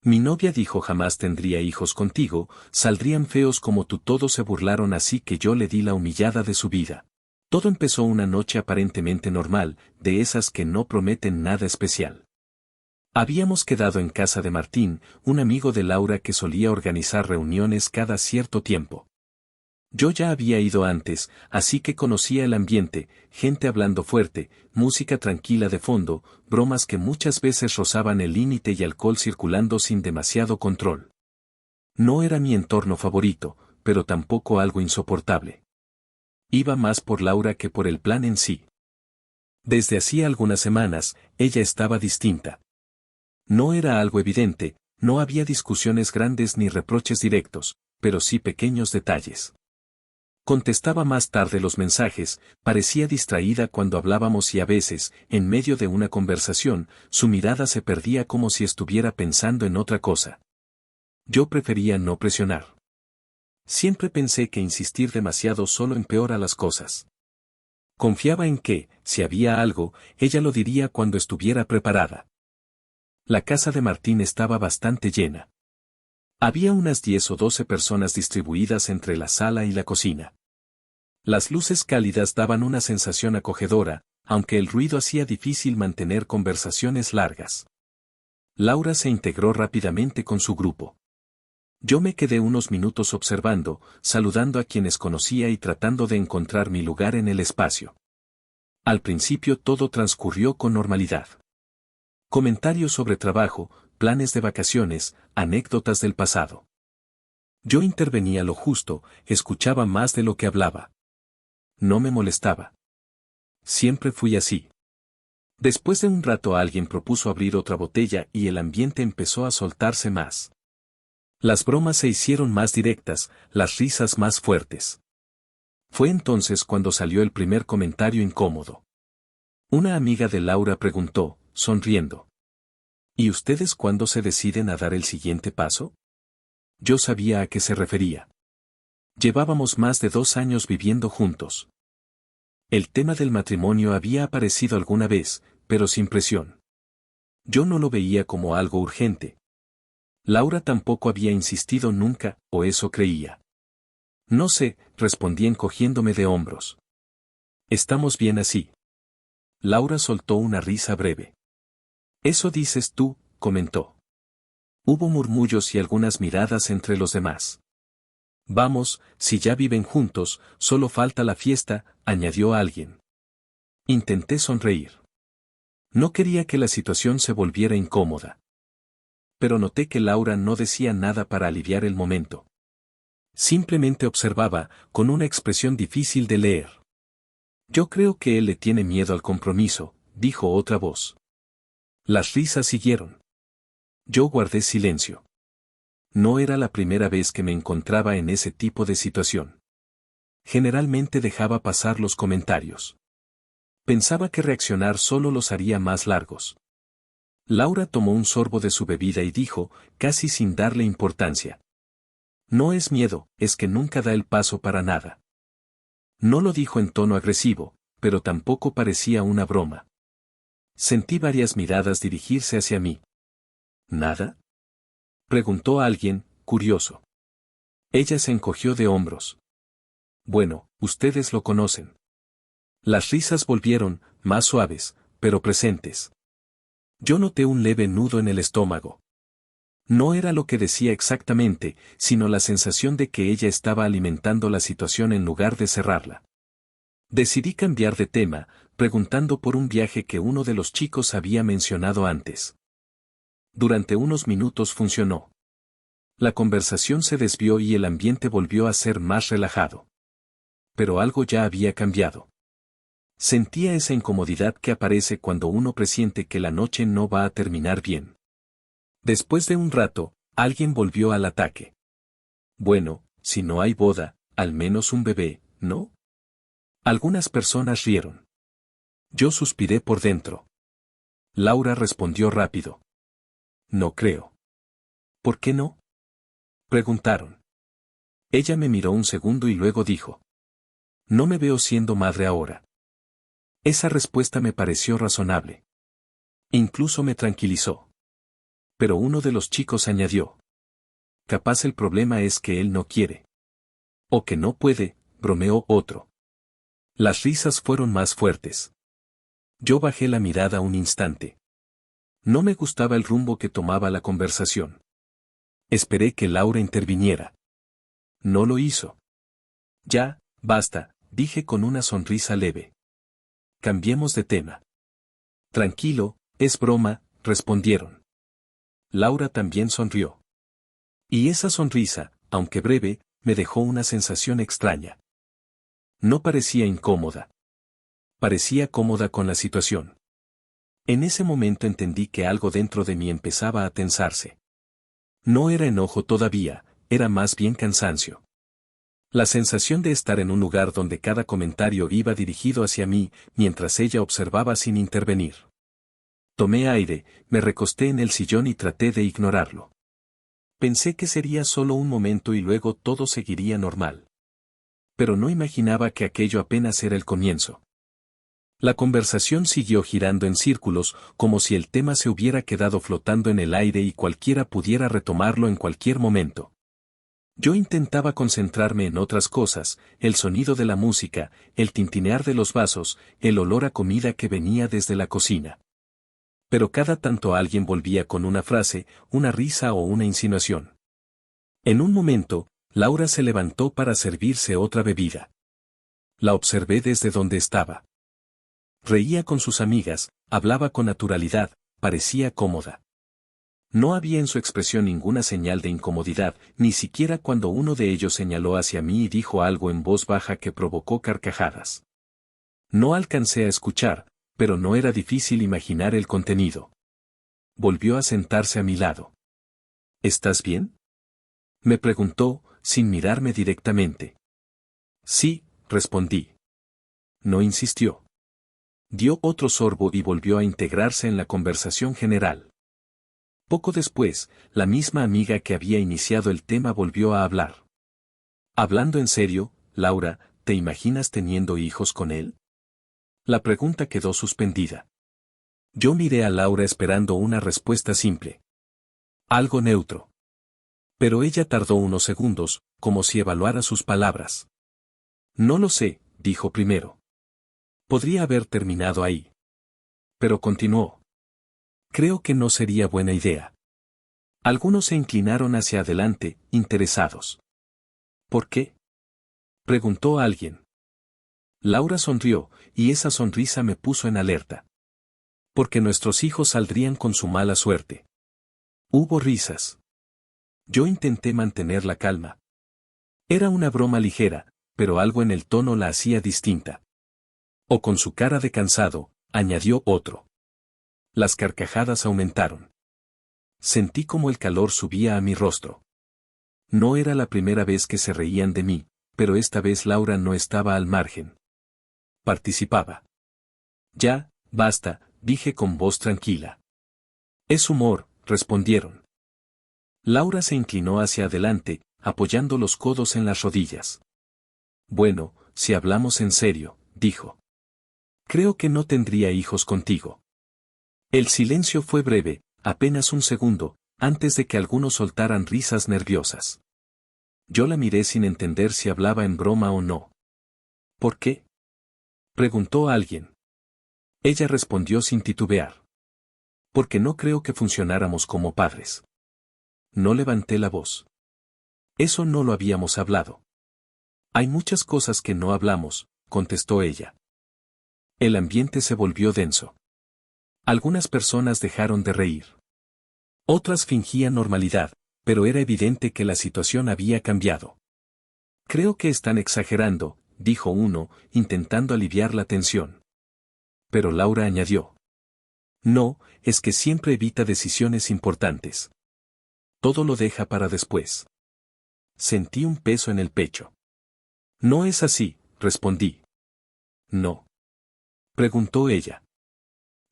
Mi novia dijo jamás tendría hijos contigo, saldrían feos como tú. Todos se burlaron, así que yo le di la humillada de su vida. Todo empezó una noche aparentemente normal, de esas que no prometen nada especial. Habíamos quedado en casa de Martín, un amigo de Laura que solía organizar reuniones cada cierto tiempo. Yo ya había ido antes, así que conocía el ambiente, gente hablando fuerte, música tranquila de fondo, bromas que muchas veces rozaban el límite y alcohol circulando sin demasiado control. No era mi entorno favorito, pero tampoco algo insoportable. Iba más por Laura que por el plan en sí. Desde hacía algunas semanas, ella estaba distinta. No era algo evidente, no había discusiones grandes ni reproches directos, pero sí pequeños detalles. Contestaba más tarde los mensajes, parecía distraída cuando hablábamos y a veces, en medio de una conversación, su mirada se perdía como si estuviera pensando en otra cosa. Yo prefería no presionar. Siempre pensé que insistir demasiado solo empeora las cosas. Confiaba en que, si había algo, ella lo diría cuando estuviera preparada. La casa de Martín estaba bastante llena. Había unas 10 o 12 personas distribuidas entre la sala y la cocina. Las luces cálidas daban una sensación acogedora, aunque el ruido hacía difícil mantener conversaciones largas. Laura se integró rápidamente con su grupo. Yo me quedé unos minutos observando, saludando a quienes conocía y tratando de encontrar mi lugar en el espacio. Al principio todo transcurrió con normalidad. Comentarios sobre trabajo, planes de vacaciones, anécdotas del pasado. Yo intervenía lo justo, escuchaba más de lo que hablaba. No me molestaba. Siempre fui así. Después de un rato alguien propuso abrir otra botella y el ambiente empezó a soltarse más. Las bromas se hicieron más directas, las risas más fuertes. Fue entonces cuando salió el primer comentario incómodo. Una amiga de Laura preguntó, sonriendo: ¿Y ustedes cuándo se deciden a dar el siguiente paso? Yo sabía a qué se refería. Llevábamos más de 2 años viviendo juntos. El tema del matrimonio había aparecido alguna vez, pero sin presión. Yo no lo veía como algo urgente. Laura tampoco había insistido nunca, o eso creía. No sé, respondí encogiéndome de hombros. Estamos bien así. Laura soltó una risa breve. Eso dices tú, comentó. Hubo murmullos y algunas miradas entre los demás. Vamos, si ya viven juntos, solo falta la fiesta, añadió alguien. Intenté sonreír. No quería que la situación se volviera incómoda. Pero noté que Laura no decía nada para aliviar el momento. Simplemente observaba, con una expresión difícil de leer. Yo creo que él le tiene miedo al compromiso, dijo otra voz. Las risas siguieron. Yo guardé silencio. No era la primera vez que me encontraba en ese tipo de situación. Generalmente dejaba pasar los comentarios. Pensaba que reaccionar solo los haría más largos. Laura tomó un sorbo de su bebida y dijo, casi sin darle importancia: no es miedo, es que nunca da el paso para nada. No lo dijo en tono agresivo, pero tampoco parecía una broma. Sentí varias miradas dirigirse hacia mí. ¿Nada?, preguntó alguien, curioso. Ella se encogió de hombros. Bueno, ustedes lo conocen. Las risas volvieron, más suaves, pero presentes. Yo noté un leve nudo en el estómago. No era lo que decía exactamente, sino la sensación de que ella estaba alimentando la situación en lugar de cerrarla. Decidí cambiar de tema, preguntando por un viaje que uno de los chicos había mencionado antes. Durante unos minutos funcionó. La conversación se desvió y el ambiente volvió a ser más relajado. Pero algo ya había cambiado. Sentía esa incomodidad que aparece cuando uno presiente que la noche no va a terminar bien. Después de un rato, alguien volvió al ataque. Bueno, si no hay boda, al menos un bebé, ¿no? Algunas personas rieron. Yo suspiré por dentro. Laura respondió rápido. No creo. ¿Por qué no?, preguntaron. Ella me miró un segundo y luego dijo: no me veo siendo madre ahora. Esa respuesta me pareció razonable. Incluso me tranquilizó. Pero uno de los chicos añadió. Capaz el problema es que él no quiere. O que no puede, bromeó otro. Las risas fueron más fuertes. Yo bajé la mirada un instante. No me gustaba el rumbo que tomaba la conversación. Esperé que Laura interviniera. No lo hizo. Ya, basta, dije con una sonrisa leve. Cambiemos de tema. Tranquilo, es broma, respondieron. Laura también sonrió. Y esa sonrisa, aunque breve, me dejó una sensación extraña. No parecía incómoda. Parecía cómoda con la situación. En ese momento entendí que algo dentro de mí empezaba a tensarse. No era enojo todavía, era más bien cansancio. La sensación de estar en un lugar donde cada comentario iba dirigido hacia mí, mientras ella observaba sin intervenir. Tomé aire, me recosté en el sillón y traté de ignorarlo. Pensé que sería solo un momento y luego todo seguiría normal. Pero no imaginaba que aquello apenas era el comienzo. La conversación siguió girando en círculos, como si el tema se hubiera quedado flotando en el aire y cualquiera pudiera retomarlo en cualquier momento. Yo intentaba concentrarme en otras cosas, el sonido de la música, el tintinear de los vasos, el olor a comida que venía desde la cocina. Pero cada tanto alguien volvía con una frase, una risa o una insinuación. En un momento, Laura se levantó para servirse otra bebida. La observé desde donde estaba. Reía con sus amigas, hablaba con naturalidad, parecía cómoda. No había en su expresión ninguna señal de incomodidad, ni siquiera cuando uno de ellos señaló hacia mí y dijo algo en voz baja que provocó carcajadas. No alcancé a escuchar, pero no era difícil imaginar el contenido. Volvió a sentarse a mi lado. ¿Estás bien?, me preguntó, sin mirarme directamente. Sí, respondí. No insistió. Dio otro sorbo y volvió a integrarse en la conversación general. Poco después, la misma amiga que había iniciado el tema volvió a hablar. Hablando en serio, Laura, ¿te imaginas teniendo hijos con él? La pregunta quedó suspendida. Yo miré a Laura esperando una respuesta simple. Algo neutro. Pero ella tardó unos segundos, como si evaluara sus palabras. No lo sé, dijo primero. Podría haber terminado ahí. Pero continuó. Creo que no sería buena idea. Algunos se inclinaron hacia adelante, interesados. ¿Por qué?, preguntó alguien. Laura sonrió, y esa sonrisa me puso en alerta. Porque nuestros hijos saldrían con su mala suerte. Hubo risas. Yo intenté mantener la calma. Era una broma ligera, pero algo en el tono la hacía distinta. O con su cara de cansado, añadió otro. Las carcajadas aumentaron. Sentí como el calor subía a mi rostro. No era la primera vez que se reían de mí, pero esta vez Laura no estaba al margen. Participaba. Ya, basta, dije con voz tranquila. Es humor, respondieron. Laura se inclinó hacia adelante, apoyando los codos en las rodillas. Bueno, si hablamos en serio, dijo. Creo que no tendría hijos contigo. El silencio fue breve, apenas un segundo, antes de que algunos soltaran risas nerviosas. Yo la miré sin entender si hablaba en broma o no. ¿Por qué?, preguntó alguien. Ella respondió sin titubear. Porque no creo que funcionáramos como padres. No levanté la voz. Eso no lo habíamos hablado. Hay muchas cosas que no hablamos, contestó ella. El ambiente se volvió denso. Algunas personas dejaron de reír. Otras fingían normalidad, pero era evidente que la situación había cambiado. Creo que están exagerando, dijo uno, intentando aliviar la tensión. Pero Laura añadió. No, es que siempre evita decisiones importantes. Todo lo deja para después. Sentí un peso en el pecho. No es así, respondí. No. Preguntó ella.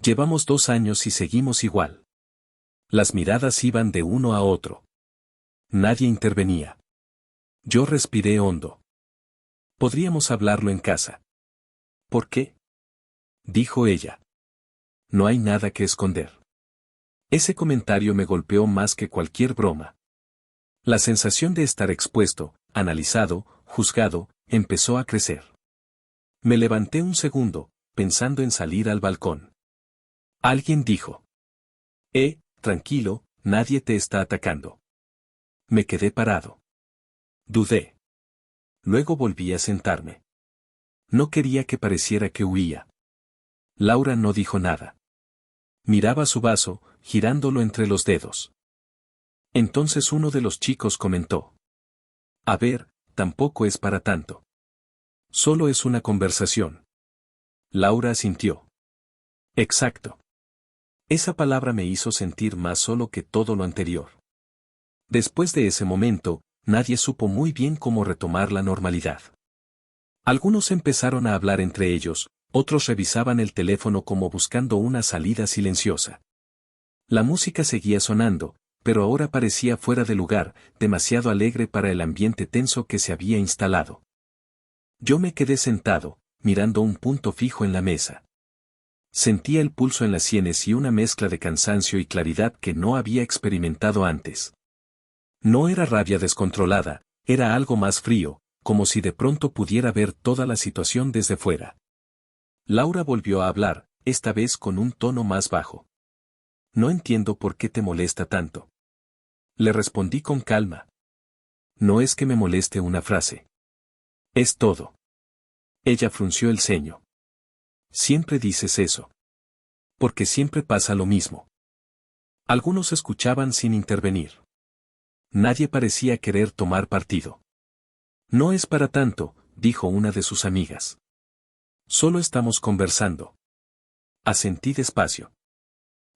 Llevamos 2 años y seguimos igual. Las miradas iban de uno a otro. Nadie intervenía. Yo respiré hondo. Podríamos hablarlo en casa. ¿Por qué?, dijo ella. No hay nada que esconder. Ese comentario me golpeó más que cualquier broma. La sensación de estar expuesto, analizado, juzgado, empezó a crecer. Me levanté un segundo, pensando en salir al balcón. Alguien dijo: tranquilo, nadie te está atacando. Me quedé parado. Dudé. Luego volví a sentarme. No quería que pareciera que huía. Laura no dijo nada. Miraba su vaso, girándolo entre los dedos. Entonces uno de los chicos comentó: a ver, tampoco es para tanto. Solo es una conversación. Laura asintió. Exacto. Esa palabra me hizo sentir más solo que todo lo anterior. Después de ese momento, nadie supo muy bien cómo retomar la normalidad. Algunos empezaron a hablar entre ellos, otros revisaban el teléfono como buscando una salida silenciosa. La música seguía sonando, pero ahora parecía fuera de lugar, demasiado alegre para el ambiente tenso que se había instalado. Yo me quedé sentado, mirando un punto fijo en la mesa. Sentía el pulso en las sienes y una mezcla de cansancio y claridad que no había experimentado antes. No era rabia descontrolada, era algo más frío, como si de pronto pudiera ver toda la situación desde fuera. Laura volvió a hablar, esta vez con un tono más bajo. No entiendo por qué te molesta tanto. Le respondí con calma. No es que me moleste una frase. Es todo. Ella frunció el ceño. Siempre dices eso. Porque siempre pasa lo mismo. Algunos escuchaban sin intervenir. Nadie parecía querer tomar partido. No es para tanto, dijo una de sus amigas. Solo estamos conversando. Asentí despacio.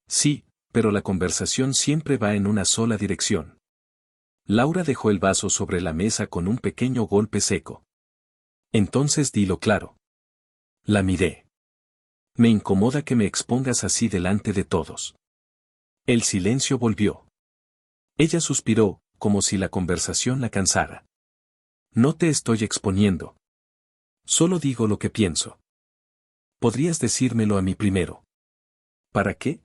Sí, pero la conversación siempre va en una sola dirección. Laura dejó el vaso sobre la mesa con un pequeño golpe seco. Entonces dilo claro. La miré. Me incomoda que me expongas así delante de todos. El silencio volvió. Ella suspiró, como si la conversación la cansara. No te estoy exponiendo. Solo digo lo que pienso. Podrías decírmelo a mí primero. ¿Para qué?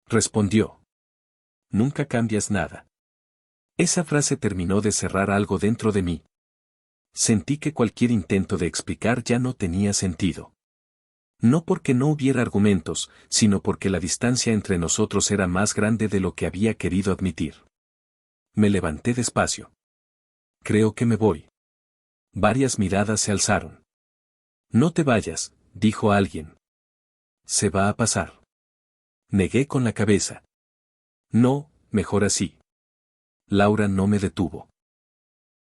Respondió. Nunca cambias nada. Esa frase terminó de cerrar algo dentro de mí. Sentí que cualquier intento de explicar ya no tenía sentido. No porque no hubiera argumentos, sino porque la distancia entre nosotros era más grande de lo que había querido admitir. Me levanté despacio. Creo que me voy. Varias miradas se alzaron. No te vayas, dijo alguien. Se va a pasar. Negué con la cabeza. No, mejor así. Laura no me detuvo.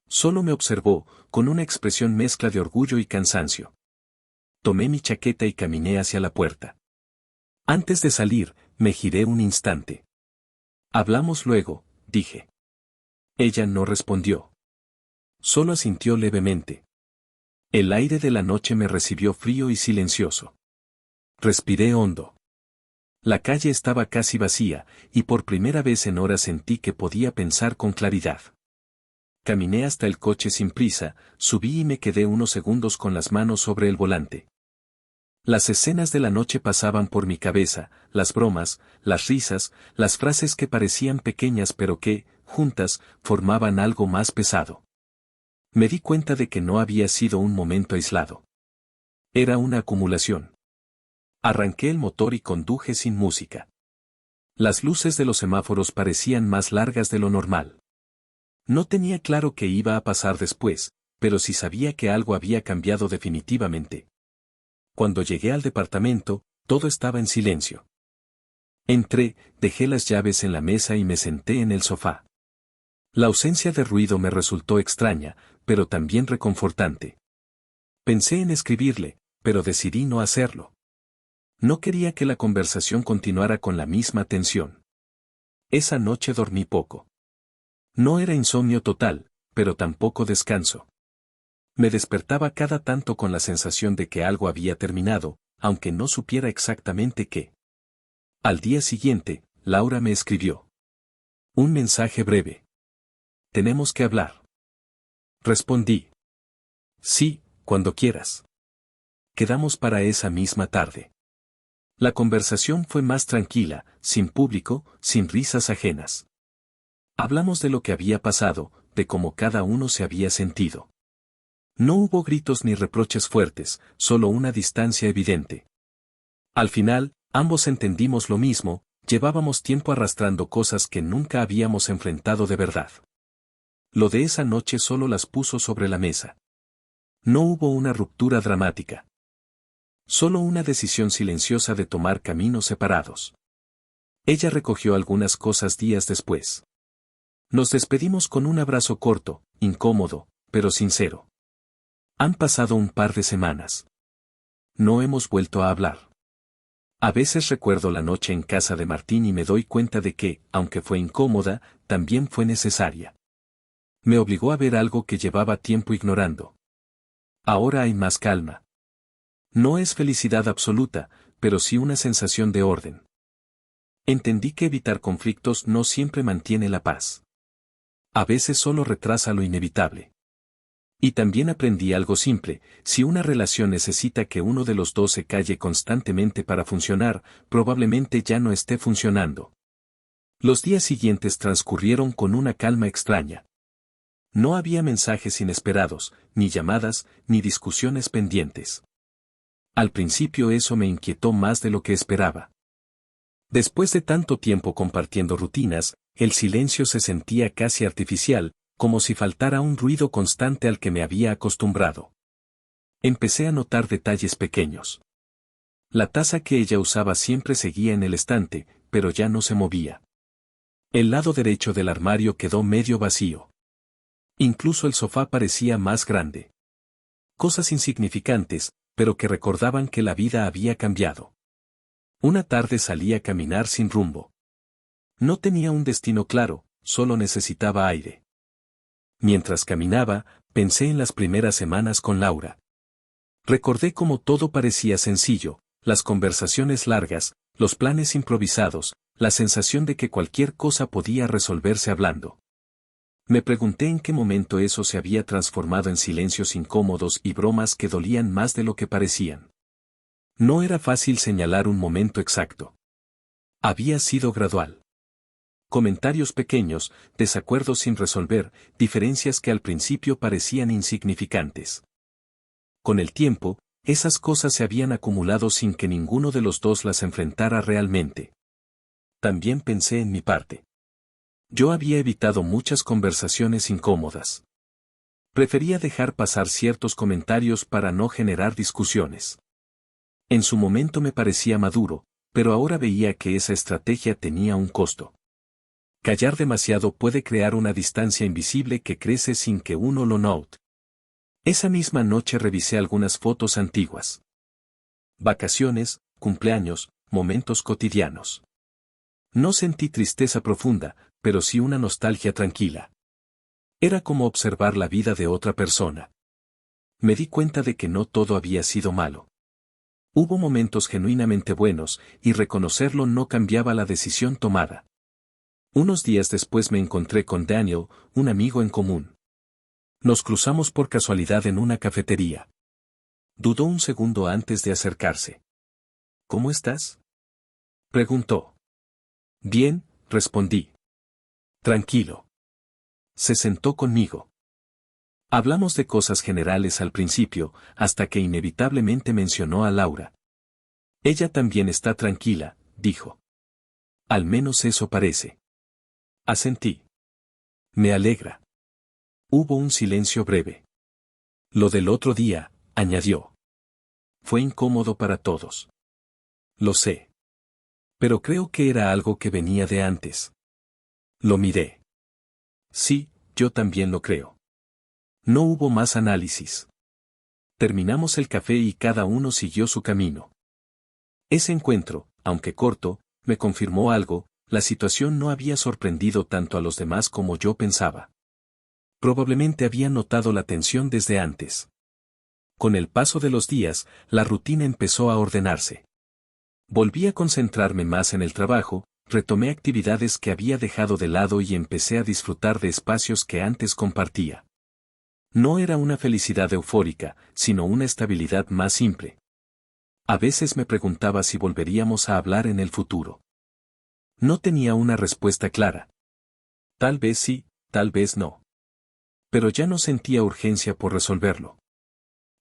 Solo me observó, con una expresión mezcla de orgullo y cansancio. Tomé mi chaqueta y caminé hacia la puerta. Antes de salir, me giré un instante. Hablamos luego, dije. Ella no respondió. Solo asintió levemente. El aire de la noche me recibió frío y silencioso. Respiré hondo. La calle estaba casi vacía, y por primera vez en horas sentí que podía pensar con claridad. Caminé hasta el coche sin prisa, subí y me quedé unos segundos con las manos sobre el volante. Las escenas de la noche pasaban por mi cabeza, las bromas, las risas, las frases que parecían pequeñas pero que, juntas, formaban algo más pesado. Me di cuenta de que no había sido un momento aislado. Era una acumulación. Arranqué el motor y conduje sin música. Las luces de los semáforos parecían más largas de lo normal. No tenía claro qué iba a pasar después, pero sí sabía que algo había cambiado definitivamente. Cuando llegué al departamento, todo estaba en silencio. Entré, dejé las llaves en la mesa y me senté en el sofá. La ausencia de ruido me resultó extraña, pero también reconfortante. Pensé en escribirle, pero decidí no hacerlo. No quería que la conversación continuara con la misma tensión. Esa noche dormí poco. No era insomnio total, pero tampoco descanso. Me despertaba cada tanto con la sensación de que algo había terminado, aunque no supiera exactamente qué. Al día siguiente, Laura me escribió. Un mensaje breve. Tenemos que hablar. Respondí. Sí, cuando quieras. Quedamos para esa misma tarde. La conversación fue más tranquila, sin público, sin risas ajenas. Hablamos de lo que había pasado, de cómo cada uno se había sentido. No hubo gritos ni reproches fuertes, solo una distancia evidente. Al final, ambos entendimos lo mismo, llevábamos tiempo arrastrando cosas que nunca habíamos enfrentado de verdad. Lo de esa noche solo las puso sobre la mesa. No hubo una ruptura dramática. Solo una decisión silenciosa de tomar caminos separados. Ella recogió algunas cosas días después. Nos despedimos con un abrazo corto, incómodo, pero sincero. Han pasado un par de semanas. No hemos vuelto a hablar. A veces recuerdo la noche en casa de Martín y me doy cuenta de que, aunque fue incómoda, también fue necesaria. Me obligó a ver algo que llevaba tiempo ignorando. Ahora hay más calma. No es felicidad absoluta, pero sí una sensación de orden. Entendí que evitar conflictos no siempre mantiene la paz. A veces solo retrasa lo inevitable. Y también aprendí algo simple: si una relación necesita que uno de los dos se calle constantemente para funcionar, probablemente ya no esté funcionando. Los días siguientes transcurrieron con una calma extraña. No había mensajes inesperados, ni llamadas, ni discusiones pendientes. Al principio eso me inquietó más de lo que esperaba. Después de tanto tiempo compartiendo rutinas, el silencio se sentía casi artificial, como si faltara un ruido constante al que me había acostumbrado. Empecé a notar detalles pequeños. La taza que ella usaba siempre seguía en el estante, pero ya no se movía. El lado derecho del armario quedó medio vacío. Incluso el sofá parecía más grande. Cosas insignificantes, pero que recordaban que la vida había cambiado. Una tarde salí a caminar sin rumbo. No tenía un destino claro, solo necesitaba aire. Mientras caminaba, pensé en las primeras semanas con Laura. Recordé cómo todo parecía sencillo, las conversaciones largas, los planes improvisados, la sensación de que cualquier cosa podía resolverse hablando. Me pregunté en qué momento eso se había transformado en silencios incómodos y bromas que dolían más de lo que parecían. No era fácil señalar un momento exacto. Había sido gradual. Comentarios pequeños, desacuerdos sin resolver, diferencias que al principio parecían insignificantes. Con el tiempo, esas cosas se habían acumulado sin que ninguno de los dos las enfrentara realmente. También pensé en mi parte. Yo había evitado muchas conversaciones incómodas. Prefería dejar pasar ciertos comentarios para no generar discusiones. En su momento me parecía maduro, pero ahora veía que esa estrategia tenía un costo. Callar demasiado puede crear una distancia invisible que crece sin que uno lo note. Esa misma noche revisé algunas fotos antiguas. Vacaciones, cumpleaños, momentos cotidianos. No sentí tristeza profunda, pero sí una nostalgia tranquila. Era como observar la vida de otra persona. Me di cuenta de que no todo había sido malo. Hubo momentos genuinamente buenos, y reconocerlo no cambiaba la decisión tomada. Unos días después me encontré con Daniel, un amigo en común. Nos cruzamos por casualidad en una cafetería. Dudó un segundo antes de acercarse. ¿Cómo estás?, preguntó. Bien, respondí. Tranquilo. Se sentó conmigo. Hablamos de cosas generales al principio, hasta que inevitablemente mencionó a Laura. Ella también está tranquila, dijo. Al menos eso parece. Asentí. Me alegra. Hubo un silencio breve. Lo del otro día, añadió. Fue incómodo para todos. Lo sé. Pero creo que era algo que venía de antes. Lo miré. Sí, yo también lo creo. No hubo más análisis. Terminamos el café y cada uno siguió su camino. Ese encuentro, aunque corto, me confirmó algo: la situación no había sorprendido tanto a los demás como yo pensaba. Probablemente había notado la tensión desde antes. Con el paso de los días, la rutina empezó a ordenarse. Volví a concentrarme más en el trabajo, retomé actividades que había dejado de lado y empecé a disfrutar de espacios que antes compartía. No era una felicidad eufórica, sino una estabilidad más simple. A veces me preguntaba si volveríamos a hablar en el futuro. No tenía una respuesta clara. Tal vez sí, tal vez no. Pero ya no sentía urgencia por resolverlo.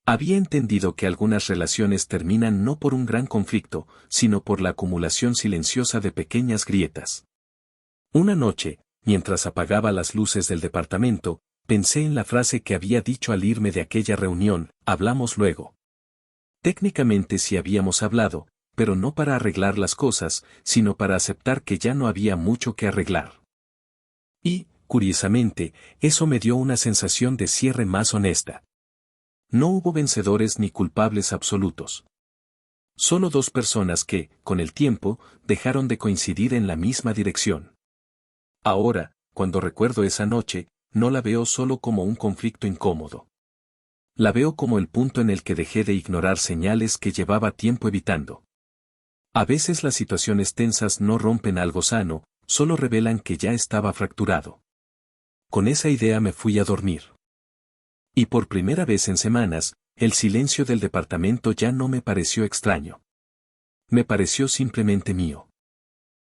Había entendido que algunas relaciones terminan no por un gran conflicto, sino por la acumulación silenciosa de pequeñas grietas. Una noche, mientras apagaba las luces del departamento, pensé en la frase que había dicho al irme de aquella reunión: hablamos luego. Técnicamente sí habíamos hablado, pero no para arreglar las cosas, sino para aceptar que ya no había mucho que arreglar. Y, curiosamente, eso me dio una sensación de cierre más honesta. No hubo vencedores ni culpables absolutos. Solo dos personas que, con el tiempo, dejaron de coincidir en la misma dirección. Ahora, cuando recuerdo esa noche, no la veo solo como un conflicto incómodo. La veo como el punto en el que dejé de ignorar señales que llevaba tiempo evitando. A veces las situaciones tensas no rompen algo sano, solo revelan que ya estaba fracturado. Con esa idea me fui a dormir. Y por primera vez en semanas, el silencio del departamento ya no me pareció extraño. Me pareció simplemente mío.